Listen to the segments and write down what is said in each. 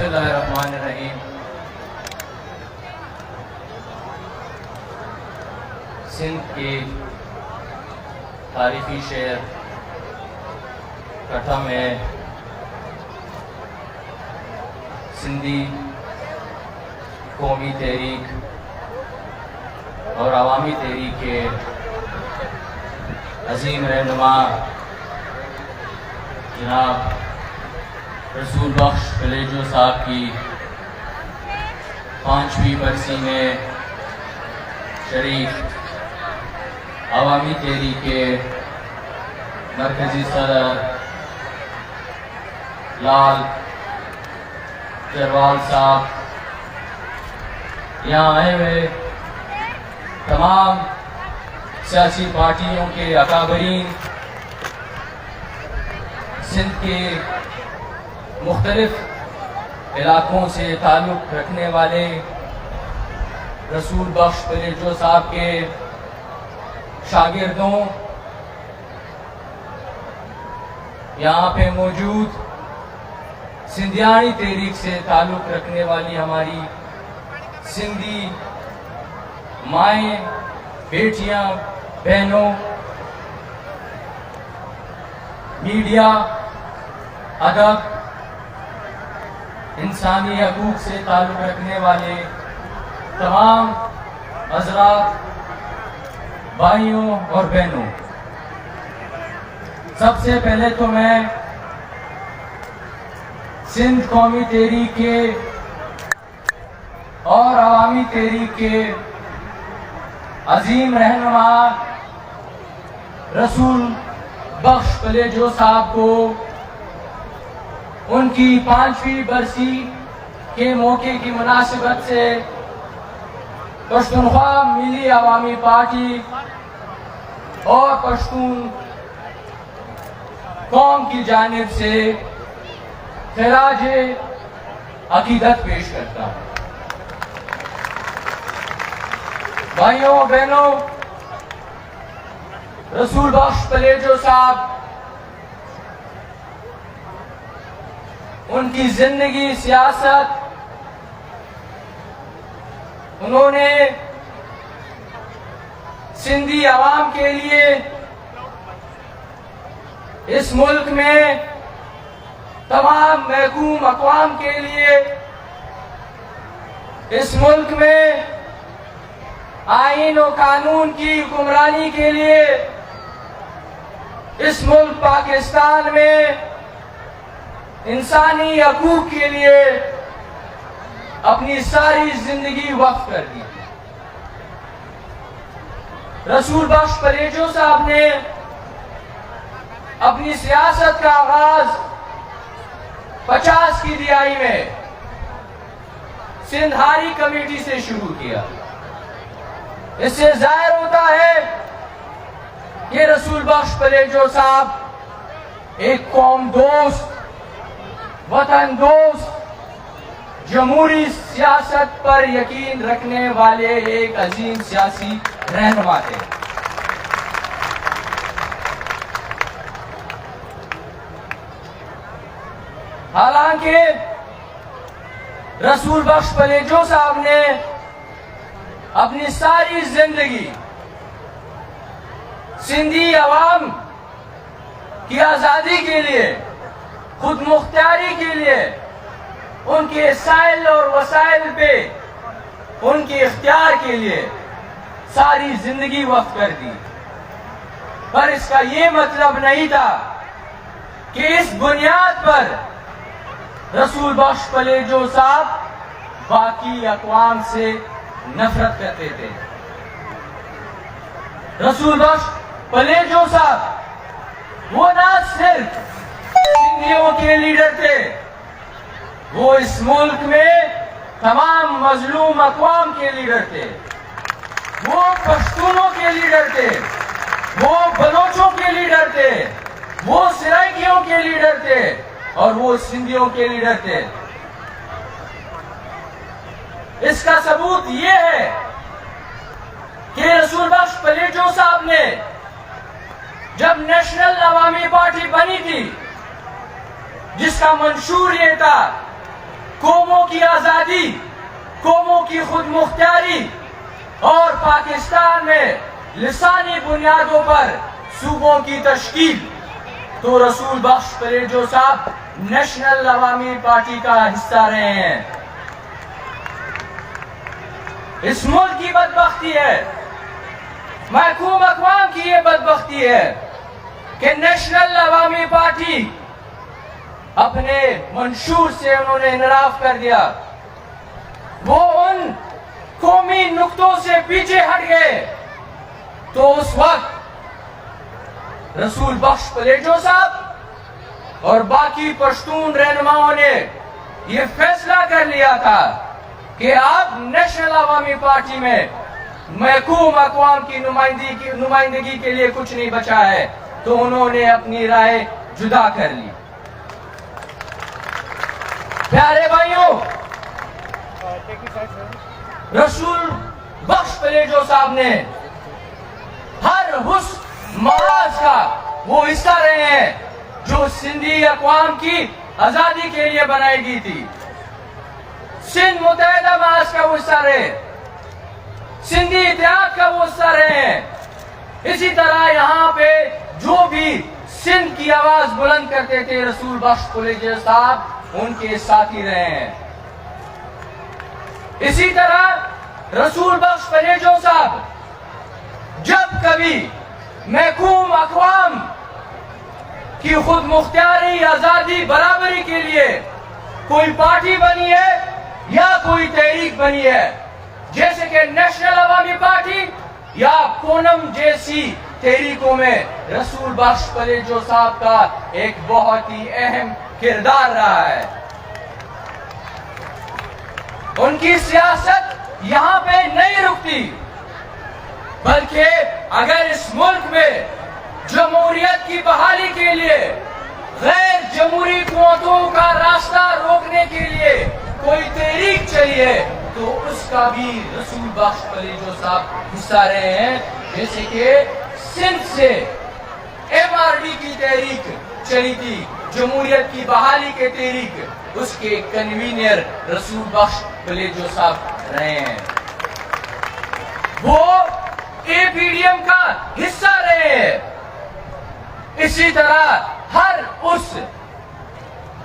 بسم اللہ الرحمن الرحیم۔ سندھ کی تاریخی شہر کٹھا میں سندھی قومی تحریک اور عوامی تحریک کے عظیم رہنما جناب رسول بخش کلیجو صاحب کی 5ویں برسی میں شریک عوامی تحریک کے مرکزی صدر لال جروال صاحب، یہاں آئے ہوئے تمام سیاسی پارٹیوں کے اکابرین، سندھ کے مختلف علاقوں سے تعلق رکھنے والے رسول بخش کلیجو صاحب کے شاگردوں، یہاں پہ موجود سندھیانی تحریک سے تعلق رکھنے والی ہماری سندھی مائیں، بیٹیاں، بہنوں، میڈیا، ادب، انسانی حقوق سے تعلق رکھنے والے تمام حضرات، بھائیوں اور بہنوں، سب سے پہلے تو میں سندھ قومی تحریک کے اور عوامی تحریک کے عظیم رہنما رسول بخش کلیجو صاحب کو ان کی 5ویں برسی کے موقع کی مناسبت سے پشتونخوا ملی عوامی پارٹی اور پشتون قوم کی جانب سے خراج عقیدت پیش کرتا ہوں۔ بھائیوں بہنوں، رسول بخش کلیجو صاحب، ان کی زندگی سیاست، انہوں نے سندھی عوام کے لیے، اس ملک میں تمام محکوم اقوام کے لیے، اس ملک میں آئین و قانون کی حکمرانی کے لیے، اس ملک پاکستان میں انسانی حقوق کے لیے اپنی ساری زندگی وقف کر دی۔ رسول بخش کلیجو صاحب نے اپنی سیاست کا آغاز 50 کی دہائی میں سندھ ہاری کمیٹی سے شروع کیا۔ اس سے ظاہر ہوتا ہے کہ رسول بخش کلیجو صاحب ایک قوم دوست، وطن دوست، جمہوری سیاست پر یقین رکھنے والے ایک عظیم سیاسی رہنما تھے۔ حالانکہ رسول بخش کلیجو صاحب نے اپنی ساری زندگی سندھی عوام کی آزادی کے لیے، خود مختاری کے لیے، ان کے سائل اور وسائل پہ ان کے اختیار کے لیے ساری زندگی وقف کر دی، پر اس کا یہ مطلب نہیں تھا کہ اس بنیاد پر رسول بخش کلیجو صاحب باقی اقوام سے نفرت کرتے تھے۔ رسول بخش کلیجو صاحب وہ نہ صرف سندھیوں کے لیڈر تھے، وہ اس ملک میں تمام مظلوم اقوام کے لیڈر تھے، وہ پشتونوں کے لیڈر تھے، وہ بلوچوں کے لیڈر تھے، وہ سرائکیوں کے لیڈر تھے، اور وہ سندھیوں کے لیڈر تھے۔ اس کا ثبوت یہ ہے کہ رسول بخش کلیجو صاحب نے جب نیشنل عوامی پارٹی بنی تھی، جس کا منشور یہ تھا کو کی آزادی، قوموں کی خود مختاری اور پاکستان میں لسانی بنیادوں پر صوبوں کی تشکیل، تو رسول بخش پریجو صاحب نیشنل عوامی پارٹی کا حصہ رہے ہیں۔ اس ملک کی بدبختی ہے، محکوم اقوام کی یہ بدبختی ہے کہ نیشنل عوامی پارٹی اپنے منشور سے انہوں نے انحراف کر دیا، وہ ان قومی نقطوں سے پیچھے ہٹ گئے۔ تو اس وقت رسول بخش پلیٹو صاحب اور باقی پشتون رہنماؤں نے یہ فیصلہ کر لیا تھا کہ اب نیشنل عوامی پارٹی میں محکوم اقوام کی نمائندگی کے لیے کچھ نہیں بچا ہے، تو انہوں نے اپنی رائے جدا کر لی۔ پیارے بھائیوں، رسول بخش پلیٹو صاحب نے ہر اس محاذ کا وہ حصہ رہے ہیں جو سندھی اقوام کی آزادی کے لیے بنائی گئی تھی۔ سندھ متحدہ محاذ کا وہ حصہ رہے، سندھی اتحاد کا وہ حصہ رہے ہیں۔ اسی طرح یہاں پہ جو بھی سندھ کی آواز بلند کرتے تھے رسول بخش پلیٹو صاحب ان کے ساتھی رہے ہیں۔ اسی طرح رسول بخش پلیٹو صاحب جب کبھی محکوم اقوام کی خود مختاری، آزادی، برابری کے لیے کوئی پارٹی بنی ہے یا کوئی تحریک بنی ہے، جیسے کہ نیشنل عوامی پارٹی یا پونم جیسی تحریکوں میں رسول بخش پلیٹو صاحب کا ایک بہت ہی اہم کردار رہا ہے۔ ان کی سیاست یہاں پہ نہیں رکتی، بلکہ اگر اس ملک میں جمہوریت کی بحالی کے لیے غیر جمہوری قوتوں کا راستہ روکنے کے لیے کوئی تحریک چلی ہے تو اس کا بھی رسول بخش پلیٹو صاحب حصہ رہے ہیں۔ جیسے کہ سندھ سے MRD کی تحریک چلی تھی، جمہوریت کی بحالی کے تحریک، اس کے کنوینر رسول بخش پلیٹو صاحب رہے ہیں۔ وہ APDM کا حصہ رہے ہیں۔ اسی طرح ہر اس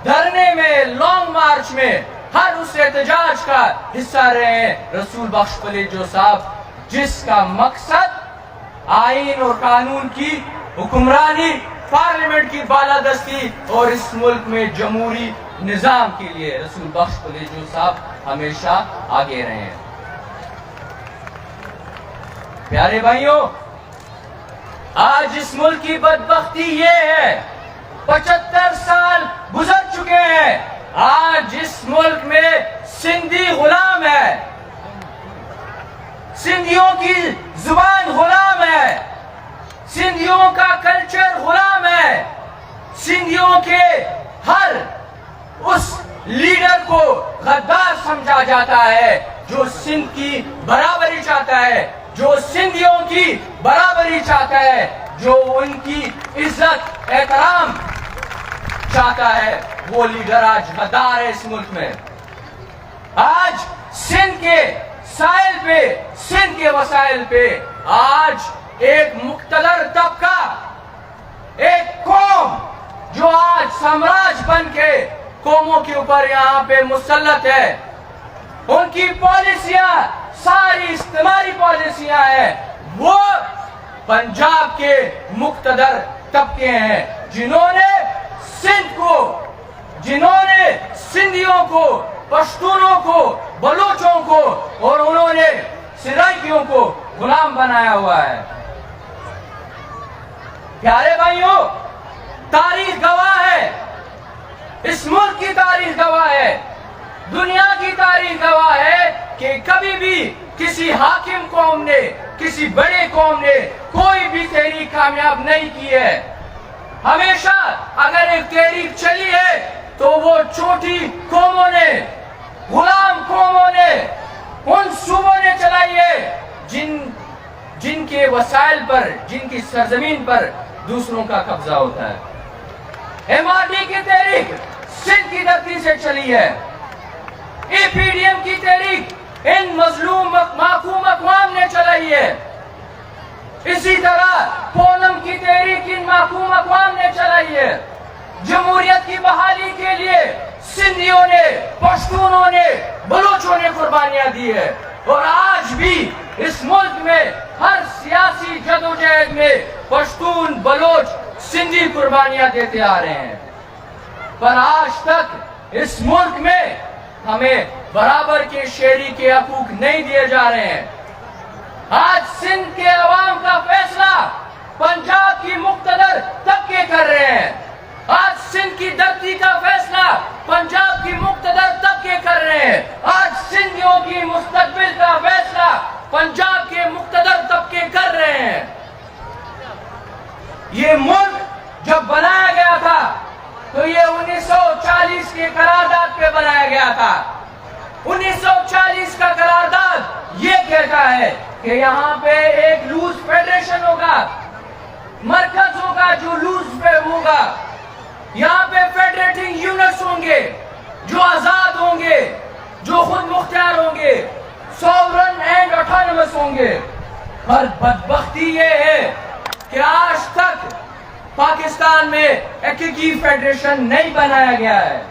دھرنے میں، لانگ مارچ میں، ہر اس احتجاج کا حصہ رہے ہیں رسول بخش پلیٹو صاحب، جس کا مقصد آئین اور قانون کی حکمرانی، پارلیمنٹ کی بالادستی اور اس ملک میں جمہوری نظام کے لیے رسول بخش پلیٹو صاحب ہمیشہ آگے رہے ہیں۔ پیارے بھائیوں، آج اس ملک کی بدبختی یہ ہے، 75 سال گزر چکے ہیں، آج اس ملک میں سندھی غلام ہے، سندھیوں کی زبان غلام ہے، سندھیوں کا کلچر غلام ہے، سندھیوں کے ہر اس لیڈر کو غدار سمجھا جاتا ہے جو سندھ کی برابری چاہتا ہے، جو سندھیوں کی برابری چاہتا ہے، جو ان کی عزت احترام چاہتا ہے، وہ لیڈر آج غدار ہے اس ملک میں۔ آج سندھ کے ساحل پہ، سندھ کے وسائل پہ آج ایک مقتدر طبقہ، ایک قوم جو آج سامراج بن کے قوموں کے اوپر یہاں پہ مسلط ہے، ان کی پالیسیاں ساری استعماری پالیسیاں ہیں، وہ پنجاب کے مقتدر طبقے ہیں جنہوں نے سندھ کو، جنہوں نے سندھیوں کو، پشتونوں کو، بلوچوں کو اور انہوں نے سرائکیوں کو غلام بنایا ہوا ہے۔ پیارے بھائیوں، تاریخ گواہ ہے، اس ملک کی تاریخ گواہ ہے، دنیا کی تاریخ گواہ ہے کہ کبھی بھی کسی حاکم قوم نے، کسی بڑے قوم نے کوئی بھی تحریک کامیاب نہیں کی ہے۔ ہمیشہ اگر ایک تحریک چلی ہے تو وہ چھوٹی قوموں نے، غلام قوموں نے، ان صوبوں نے چلائی ہے جن کے وسائل پر، جن کی سرزمین پر دوسروں کا قبضہ ہوتا ہے۔ MRD کی تحریک سندھ کی دھرتی سے چلی ہے، APDM کی تحریک ان مظلوم محکوم اقوام نے چلائی ہے. اسی طرح پونم کی تحریک ان محکوم اقوام نے چلائی ہے. جمہوریت کی بحالی کے لیے سندھیوں نے، پشتونوں نے، بلوچوں نے قربانیاں دی ہے. اور آج بھی اس ملک میں ہر سیاسی جدوجہد میں پشتون، بلوچ، سندھی قربانیاں دیتے آ رہے ہیں. پر آج تک اس ملک میں ہمیں برابر کے شہری کے حقوق نہیں دیے جا رہے ہیں. آج سندھ کے عوام کا فیصلہ پنجاب کی مقتدر طبقے کر رہے ہیں. آج سندھ کی دھرتی کا فیصلہ پنجاب کی مقتدر طبقے کر رہے ہیں. آج سندھیوں کی مستقبل کا فیصلہ پنجاب کے مقتدر طبقے کر رہے ہیں. یہ ملک جب بنایا گیا تھا تو یہ 1940 کے قرارداد پہ بنایا گیا تھا. 1940 کا قرارداد یہ کہتا ہے کہ یہاں پہ ایک لوز فیڈریشن ہوگا، مرکز ہوگا جو لوز پہ ہوگا. یہاں پہ فیڈریٹنگ یونٹس ہوں گے جو آزاد ہوں گے، جو خود مختار ہوں گے، سوورن اینڈ آٹونمس ہوں گے. پر بدبختی یہ ہے کہ آج تک پاکستان میں ایک فیڈریشن نہیں بنایا گیا ہے.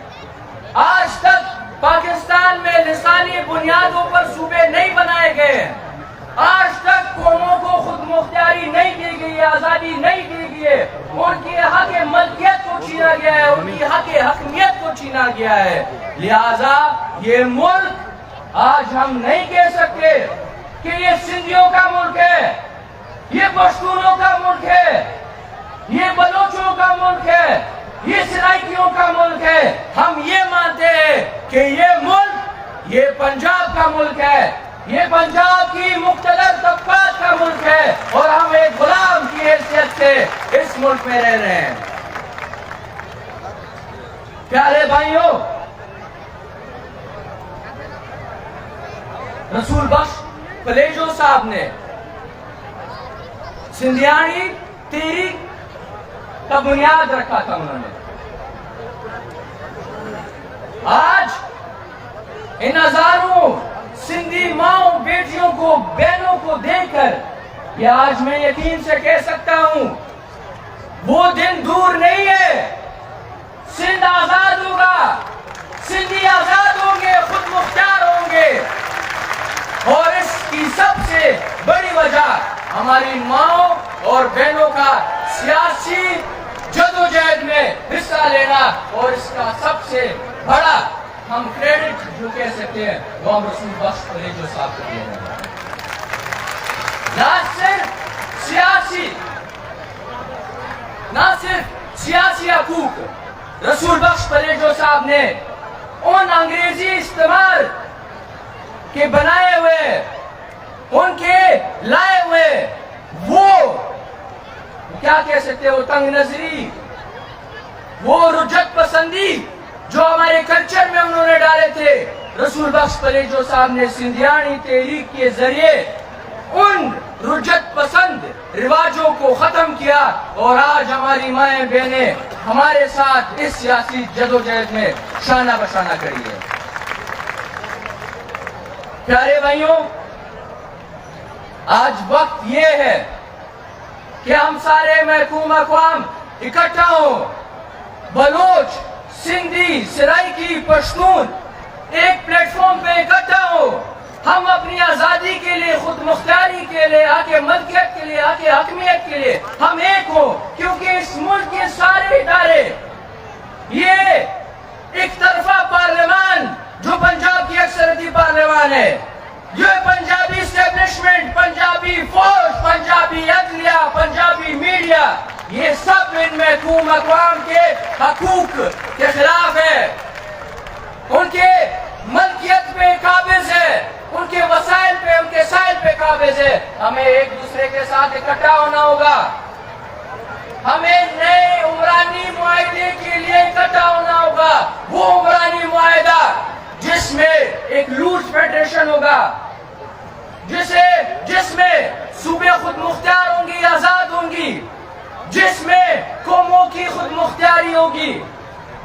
آج تک پاکستان میں لسانی بنیادوں پر صوبے نہیں بنائے گئے ہیں. آج تک قوموں کو خود مختاری نہیں دی گئی ہے، آزادی نہیں دی گئی ہے. ان کی حق ملکیت کو چھینا گیا ہے، ان کی حق حکمیت کو چھینا گیا ہے. لہذا یہ ملک آج ہم نہیں کہہ سکتے کہ یہ سندھیوں کا ملک ہے، یہ پشتونوں کا ملک ہے، یہ بلوچوں کا ملک ہے، یہ سرائکیوں کا ملک ہے. ہم یہ مانتے ہیں کہ یہ ملک یہ پنجاب کا ملک ہے، یہ پنجاب کی مقتدر طبقات کا ملک ہے، اور ہم ایک غلام کی حیثیت سے اس ملک میں رہ رہے ہیں. پیارے بھائیوں، رسول بخش پلیجو صاحب نے سندھیانی تحریک کا بنیاد رکھا تھا. انہوں نے آج ان ہزاروں سندھی ماؤں، بیٹیوں کو، بہنوں کو دیکھ کر یہ آج میں یقین سے کہہ سکتا ہوں وہ دن دور نہیں ہے. سندھ آزاد ہوگا، سندھی آزاد ہوں گے، خود مختار ہوں گے. اور اس کی سب سے بڑی وجہ ہماری ماؤں اور بہنوں کا سیاسی جدوجہد میں حصہ لینا، اور اس کا سب سے بڑا ہم کریڈٹ جو کہہ سکتے ہیں وہ ہم رسول بخش پلیجو صاحب کو دے رہے ہیں. نہ صرف سیاسی حقوق رسول بخش پلیجو صاحب نے ان انگریزی استعمار کے بنائے ہوئے، ان کے لائے ہوئے وہ کیا کہہ سکتے ہیں، وہ تنگ نظری، وہ رجعت پسندی جو ہمارے کلچر میں انہوں نے ڈالے تھے، رسول بخش پلیجو صاحب نے سندھیانی تحریک کے ذریعے ان رجعت پسند رواجوں کو ختم کیا. اور آج ہماری مائیں بہنیں ہمارے ساتھ اس سیاسی جدوجہد میں شانہ بشانہ کری ہے. پیارے بھائیوں، آج وقت یہ ہے کہ ہم سارے محکوم اقوام اکٹھا ہوں. بلوچ، سندھی، سرائکی، پشتون ایک پلیٹ فارم پہ اکٹھا ہو. ہم اپنی آزادی کے لیے، خود مختاری کے لیے، حق ملکیت کے لیے، حق حکمیت کے لیے ہم ایک ہوں. کیونکہ اس ملک کے سارے ادارے، یہ ایک طرفہ پارلیمان جو پنجاب کی اکثریتی پارلیمان ہے، یہ پنجابی اسٹیبلشمنٹ، پنجابی فوج، پنجابی عدلیہ، پنجابی میڈیا، یہ سب ان محکوم اقوام کے حقوق کے خلاف ہے. ان کے ملکیت پہ قابض ہے، ان کے وسائل پہ، ان کے سائل پہ قابض ہے. ہمیں ایک دوسرے کے ساتھ اکٹھا ہونا ہوگا. ہمیں نئے عمرانی معاہدے کے لیے اکٹھا ہونا ہوگا. وہ عمرانی معاہدہ جس میں ایک لوز فیڈریشن ہوگا، جس میں صوبے خود مختار ہوں گی، آزاد ہوں گی، جس میں قوموں کی خود مختاری ہوگی،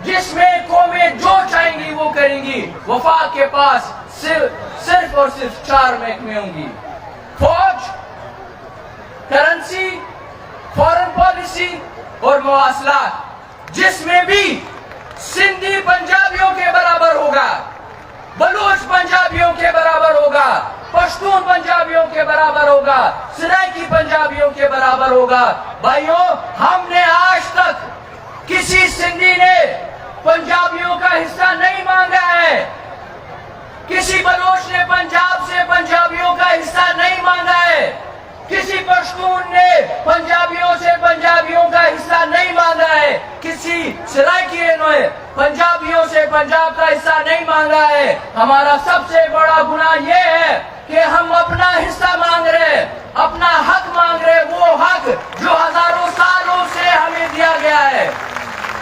جس میں قومیں جو چاہیں گی وہ کریں گی. وفاق کے پاس صرف اور صرف 4 محکمے ہوں گی: فوج، کرنسی، فورن پالیسی اور مواصلات، جس میں بھی سندھی پنجابیوں کے برابر ہوگا، بلوچ پنجابیوں کے برابر ہوگا، پشتون پنجابیوں کے برابر ہوگا، سرائکی پنجابیوں کے برابر ہوگا. بھائیوں، ہم نے آج تک کسی سندھی نے پنجابیوں کا حصہ نہیں مانگا ہے، کسی بلوچ نے پنجاب سے پنجابیوں کا حصہ نہیں مانگا ہے، کسی پشتون نے پنجابیوں سے پنجابیوں کا حصہ نہیں مانگا ہے، کسی سرائکی نے پنجابیوں سے پنجاب کا حصہ نہیں مانگا ہے. ہمارا سب سے بڑا گناہ یہ ہے کہ ہم اپنا حصہ مانگ رہے، اپنا حق مانگ رہے، وہ حق جو ہزاروں سالوں سے ہمیں دیا گیا ہے.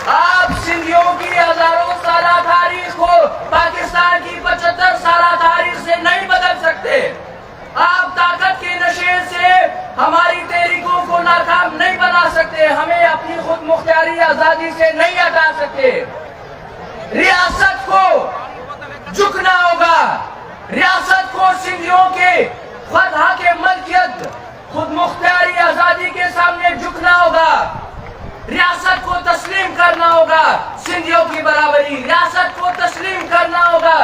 آپ سندھیوں کی ہزاروں سالہ تاریخ کو پاکستان کی 75 سالہ تاریخ سے نہیں بدل سکتے. آپ طاقت کے نشے سے ہماری تحریکوں کو ناکام نہیں بنا سکتے، ہمیں اپنی خود مختاری آزادی سے نہیں ہٹا سکتے. ریاست کو جھکنا ہوگا، ریاست کو سندھیوں کے خدا کے ملکیت خود مختاری آزادی کے سامنے جھکنا ہوگا، ریاست کو تسلیم کرنا ہوگا. سندھیوں کی برابری، ریاست کو تسلیم کرنا ہوگا،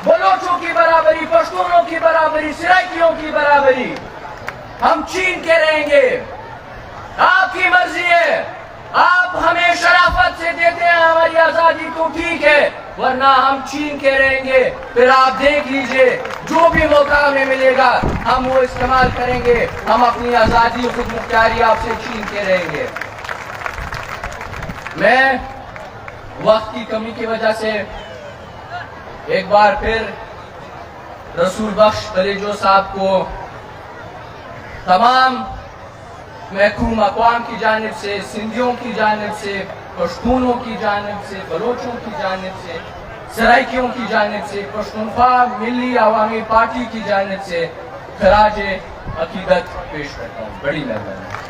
بلوچوں کی برابری، پشتونوں کی برابری، سرائکیوں کی برابری. ہم چھین کے رہیں گے. آپ کی مرضی ہے، آپ ہمیں شرافت سے دیتے ہیں ہماری آزادی تو ٹھیک ہے، ورنہ ہم چھین کے رہیں گے. پھر آپ دیکھ لیجئے، جو بھی موقع ہمیں ملے گا ہم وہ استعمال کریں گے. ہم اپنی آزادی خود مختاری آپ سے چھین کے رہیں گے. میں وقت کی کمی کی وجہ سے ایک بار پھر رسول بخش بلیجو صاحب کو تمام محکوم اقوام کی جانب سے، سندھیوں کی جانب سے، پشتونوں کی جانب سے، بلوچوں کی جانب سے، سرائکیوں کی جانب سے، پشتونخوا ملی عوامی پارٹی کی جانب سے خراج عقیدت پیش کرتا ہوں. بڑی مہربانی.